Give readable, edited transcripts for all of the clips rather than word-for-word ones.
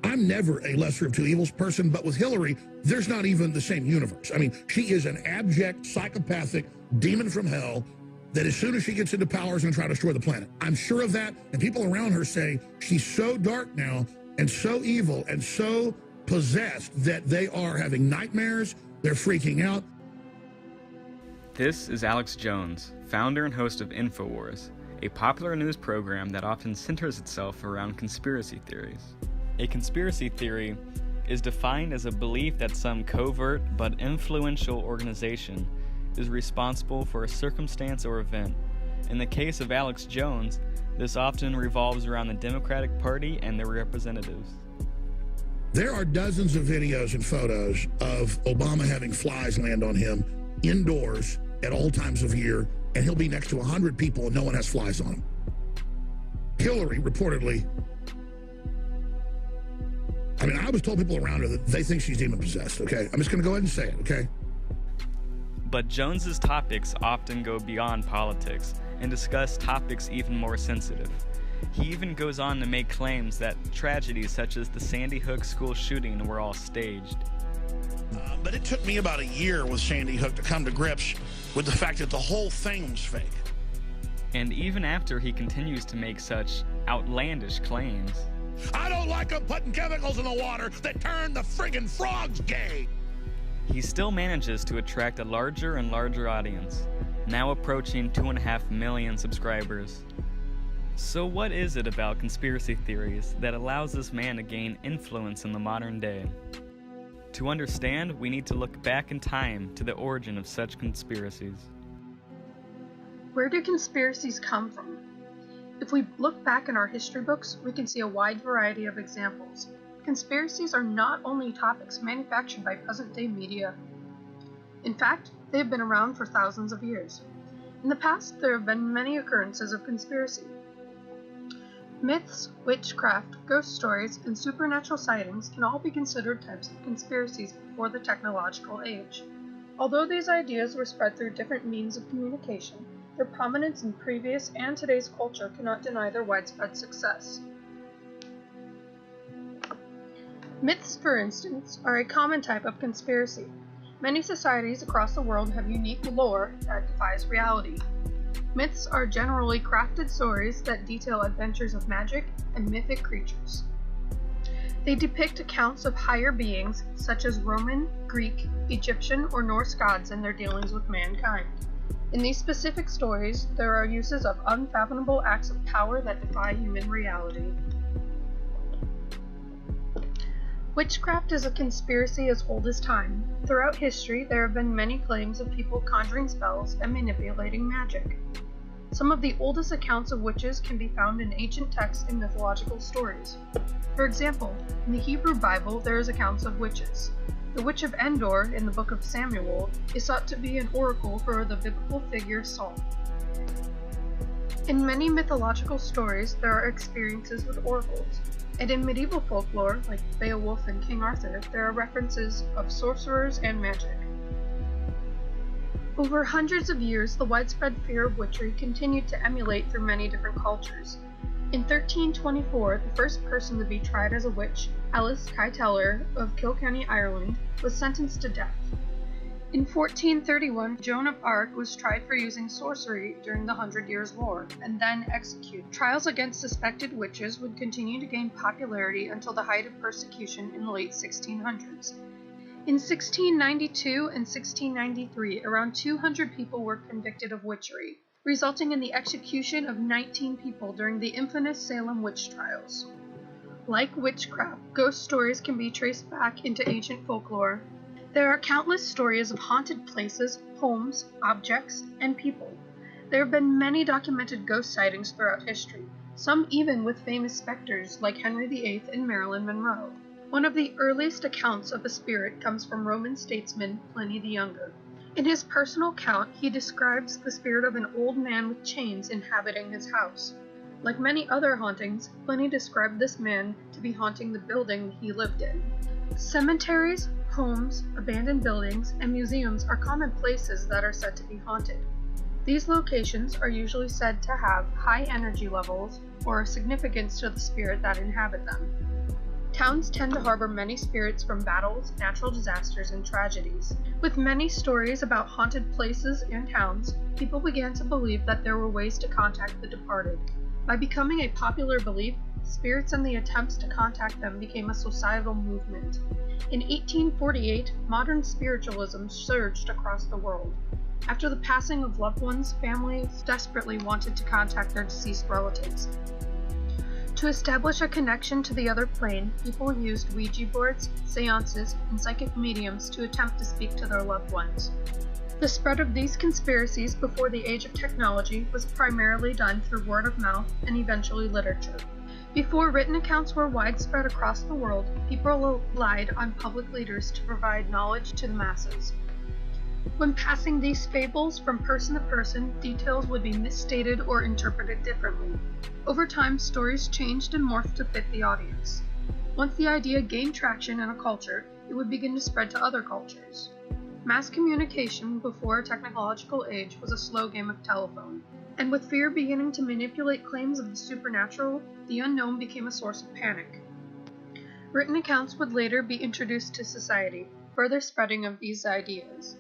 I'm never a lesser of two evils person, but with Hillary, there's not even the same universe. I mean, she is an abject, psychopathic demon from hell that as soon as she gets into power is going to try to destroy the planet. I'm sure of that, and people around her say she's so dark now and so evil and so possessed that they are having nightmares, they're freaking out. This is Alex Jones, founder and host of InfoWars, a popular news program that often centers itself around conspiracy theories. A conspiracy theory is defined as a belief that some covert but influential organization is responsible for a circumstance or event. In the case of Alex Jones, this often revolves around the Democratic Party and their representatives. There are dozens of videos and photos of Obama having flies land on him indoors at all times of year, and he'll be next to 100 people and no one has flies on him. Hillary, reportedly, I mean, I was told people around her that they think she's demon-possessed, okay? I'm just going to go ahead and say it, okay? But Jones's topics often go beyond politics and discuss topics even more sensitive. He even goes on to make claims that tragedies such as the Sandy Hook school shooting were all staged. But it took me about a year with Sandy Hook to come to grips with the fact that the whole thing was fake. And even after he continues to make such outlandish claims, I don't like them putting chemicals in the water that turn the friggin' frogs gay. He still manages to attract a larger and larger audience, now approaching 2.5 million subscribers. So what is it about conspiracy theories that allows this man to gain influence in the modern day? To understand, we need to look back in time to the origin of such conspiracies. Where do conspiracies come from? If we look back in our history books, we can see a wide variety of examples. Conspiracies are not only topics manufactured by present-day media. In fact, they have been around for thousands of years. In the past, there have been many occurrences of conspiracy. Myths, witchcraft, ghost stories, and supernatural sightings can all be considered types of conspiracies before the technological age. Although these ideas were spread through different means of communication, their prominence in previous and today's culture cannot deny their widespread success. Myths, for instance, are a common type of conspiracy. Many societies across the world have unique lore that defies reality. Myths are generally crafted stories that detail adventures of magic and mythic creatures. They depict accounts of higher beings, such as Roman, Greek, Egyptian, or Norse gods and their dealings with mankind. In these specific stories, there are uses of unfathomable acts of power that defy human reality. Witchcraft is a conspiracy as old as time. Throughout history, there have been many claims of people conjuring spells and manipulating magic. Some of the oldest accounts of witches can be found in ancient texts and mythological stories. For example, in the Hebrew Bible, there is accounts of witches. The Witch of Endor in the Book of Samuel is thought to be an oracle for the biblical figure Saul. In many mythological stories, there are experiences with oracles. And in medieval folklore, like Beowulf and King Arthur, there are references of sorcerers and magic. Over hundreds of years, the widespread fear of witchery continued to emulate through many different cultures. In 1324, the first person to be tried as a witch, Alice Kyteler of Kilkenny, Ireland, was sentenced to death. In 1431, Joan of Arc was tried for using sorcery during the 100 Years' War, and then executed. Trials against suspected witches would continue to gain popularity until the height of persecution in the late 1600s. In 1692 and 1693, around 200 people were convicted of witchery, resulting in the execution of 19 people during the infamous Salem witch trials. Like witchcraft, ghost stories can be traced back into ancient folklore. There are countless stories of haunted places, homes, objects, and people. There have been many documented ghost sightings throughout history, some even with famous specters like Henry VIII and Marilyn Monroe. One of the earliest accounts of a spirit comes from Roman statesman Pliny the Younger. In his personal account, he describes the spirit of an old man with chains inhabiting his house. Like many other hauntings, Pliny described this man to be haunting the building he lived in. Cemeteries, homes, abandoned buildings, and museums are common places that are said to be haunted. These locations are usually said to have high energy levels or a significance to the spirit that inhabit them. Towns tend to harbor many spirits from battles, natural disasters, and tragedies. With many stories about haunted places and towns, people began to believe that there were ways to contact the departed. By becoming a popular belief, spirits and the attempts to contact them became a societal movement. In 1848, modern spiritualism surged across the world. After the passing of loved ones, families desperately wanted to contact their deceased relatives. To establish a connection to the other plane, people used Ouija boards, seances, and psychic mediums to attempt to speak to their loved ones. The spread of these conspiracies before the age of technology was primarily done through word of mouth and eventually literature. Before written accounts were widespread across the world, people relied on public leaders to provide knowledge to the masses. When passing these fables from person to person, details would be misstated or interpreted differently. Over time, stories changed and morphed to fit the audience. Once the idea gained traction in a culture, it would begin to spread to other cultures. Mass communication before a technological age was a slow game of telephone, and with fear beginning to manipulate claims of the supernatural, the unknown became a source of panic. Written accounts would later be introduced to society, further spreading of these ideas.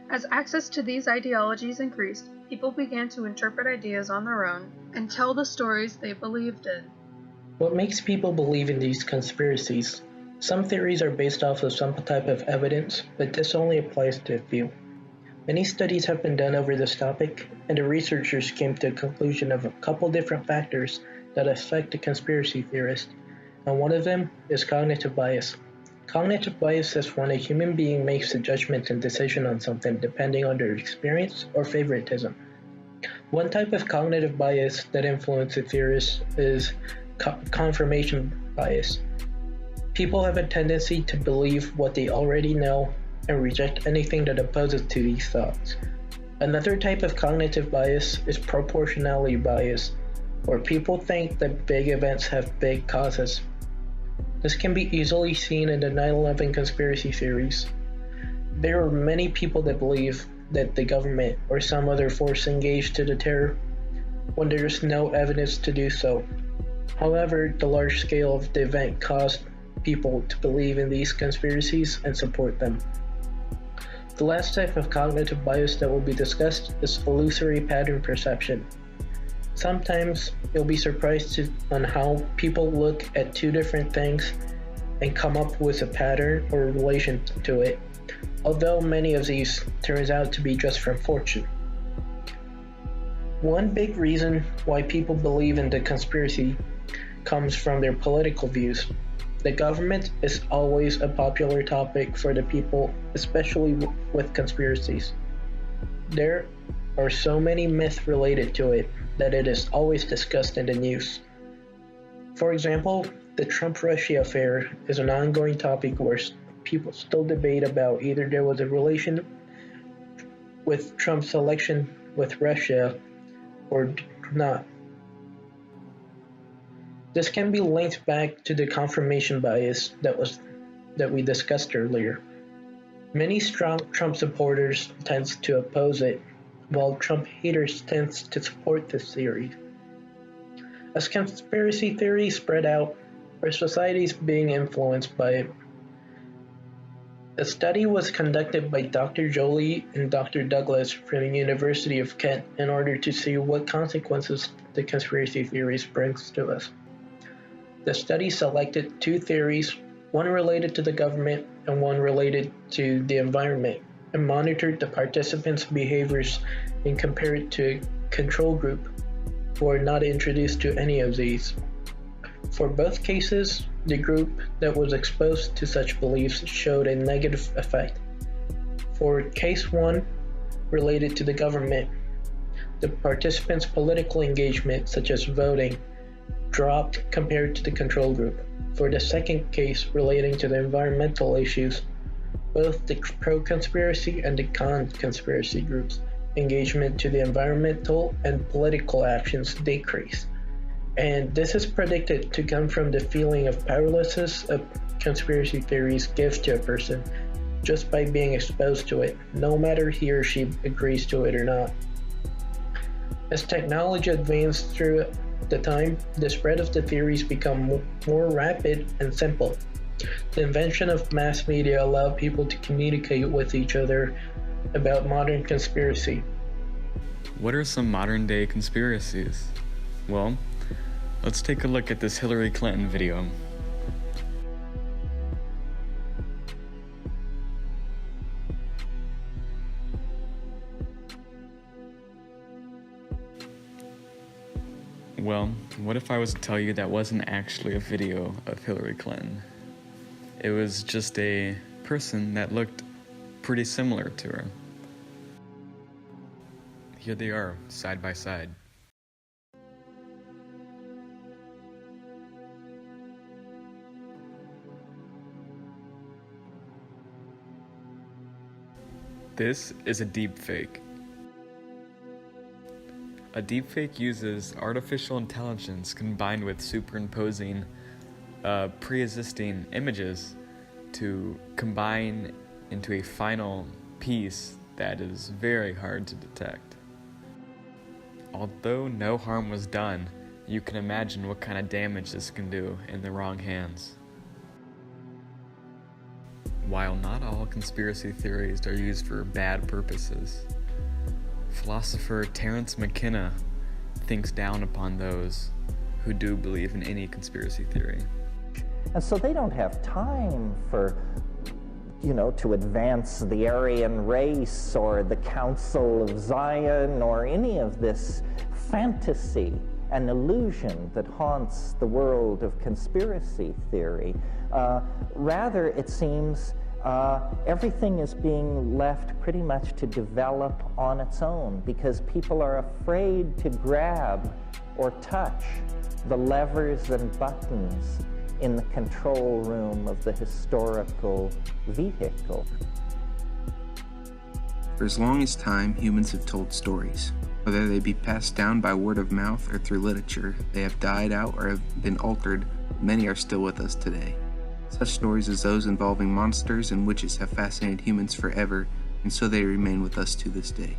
As access to these ideologies increased, people began to interpret ideas on their own and tell the stories they believed in. What makes people believe in these conspiracies? Some theories are based off of some type of evidence, but this only applies to a few. Many studies have been done over this topic, and the researchers came to a conclusion of a couple different factors that affect a conspiracy theorist, and one of them is cognitive bias. Cognitive bias is when a human being makes a judgment and decision on something depending on their experience or favoritism. One type of cognitive bias that influences theorists is confirmation bias. People have a tendency to believe what they already know and reject anything that opposes to these thoughts. Another type of cognitive bias is proportionality bias, where people think that big events have big causes. This can be easily seen in the 9/11 conspiracy theories. There are many people that believe that the government or some other force engaged to the terror when there is no evidence to do so. However, the large scale of the event caused people to believe in these conspiracies and support them. The last type of cognitive bias that will be discussed is illusory pattern perception. Sometimes you'll be surprised on how people look at two different things and come up with a pattern or a relation to it, although many of these turns out to be just from fortune. One big reason why people believe in the conspiracy comes from their political views. The government is always a popular topic for the people, especially with conspiracies. There are so many myths related to it that it is always discussed in the news. For example, the Trump-Russia affair is an ongoing topic where people still debate about either there was a relation with Trump's election with Russia or not. This can be linked back to the confirmation bias that we discussed earlier. Many strong Trump supporters tend to oppose it, while Trump haters tend to support this theory. As conspiracy theories spread out, our society is being influenced by it. A study was conducted by Dr. Jolie and Dr. Douglas from the University of Kent in order to see what consequences the conspiracy theories brings to us. The study selected two theories, one related to the government and one related to the environment, and monitored the participants' behaviors and compared it to a control group who were not introduced to any of these. For both cases, the group that was exposed to such beliefs showed a negative effect. For case 1, related to the government, the participants' political engagement, such as voting, dropped compared to the control group. For the second case relating to the environmental issues, both the pro-conspiracy and the con-conspiracy groups' engagement to the environmental and political actions decreased. And this is predicted to come from the feeling of powerlessness of conspiracy theories give to a person just by being exposed to it, no matter he or she agrees to it or not. As technology advanced through The time, the spread of the theories become more rapid and simple. The invention of mass media allowed people to communicate with each other about modern conspiracy. What are some modern-day conspiracies? Well, let's take a look at this Hillary Clinton video. Well, what if I was to tell you that wasn't actually a video of Hillary Clinton? It was just a person that looked pretty similar to her. Here they are, side by side. This is a deepfake. A deepfake uses artificial intelligence combined with superimposing pre-existing images to combine into a final piece that is very hard to detect. Although no harm was done, you can imagine what kind of damage this can do in the wrong hands. While not all conspiracy theories are used for bad purposes, philosopher Terence McKenna thinks down upon those who do believe in any conspiracy theory. And so they don't have time for, to advance the Aryan race or the Council of Zion or any of this fantasy and illusion that haunts the world of conspiracy theory. Rather, it seems everything is being left pretty much to develop on its own because people are afraid to grab or touch the levers and buttons in the control room of the historical vehicle. For as long as time, humans have told stories. Whether they be passed down by word of mouth or through literature, they have died out or have been altered, but many are still with us today. Such stories as those involving monsters and witches have fascinated humans forever, and so they remain with us to this day.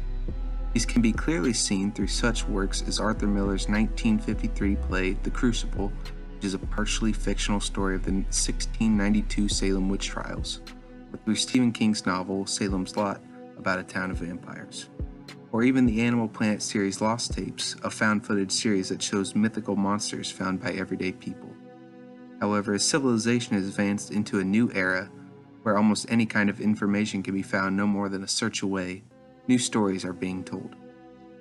These can be clearly seen through such works as Arthur Miller's 1953 play, The Crucible, which is a partially fictional story of the 1692 Salem witch trials, or through Stephen King's novel, Salem's Lot, about a town of vampires. Or even the Animal Planet series Lost Tapes, a found-footage series that shows mythical monsters found by everyday people. However, as civilization has advanced into a new era, where almost any kind of information can be found no more than a search away, new stories are being told.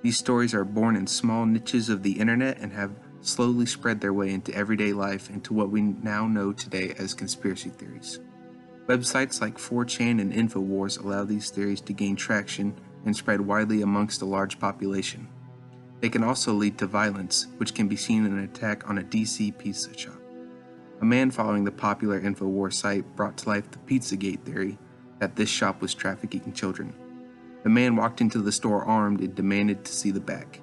These stories are born in small niches of the internet and have slowly spread their way into everyday life into what we now know today as conspiracy theories. Websites like 4chan and InfoWars allow these theories to gain traction and spread widely amongst a large population. They can also lead to violence, which can be seen in an attack on a DC pizza shop. A man following the popular InfoWars site brought to life the Pizzagate theory that this shop was trafficking children. The man walked into the store armed and demanded to see the back.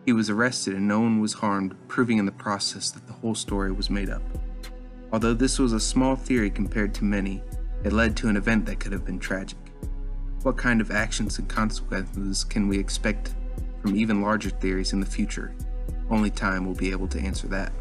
He was arrested and no one was harmed, proving in the process that the whole story was made up. Although this was a small theory compared to many, it led to an event that could have been tragic. What kind of actions and consequences can we expect from even larger theories in the future? Only time will be able to answer that.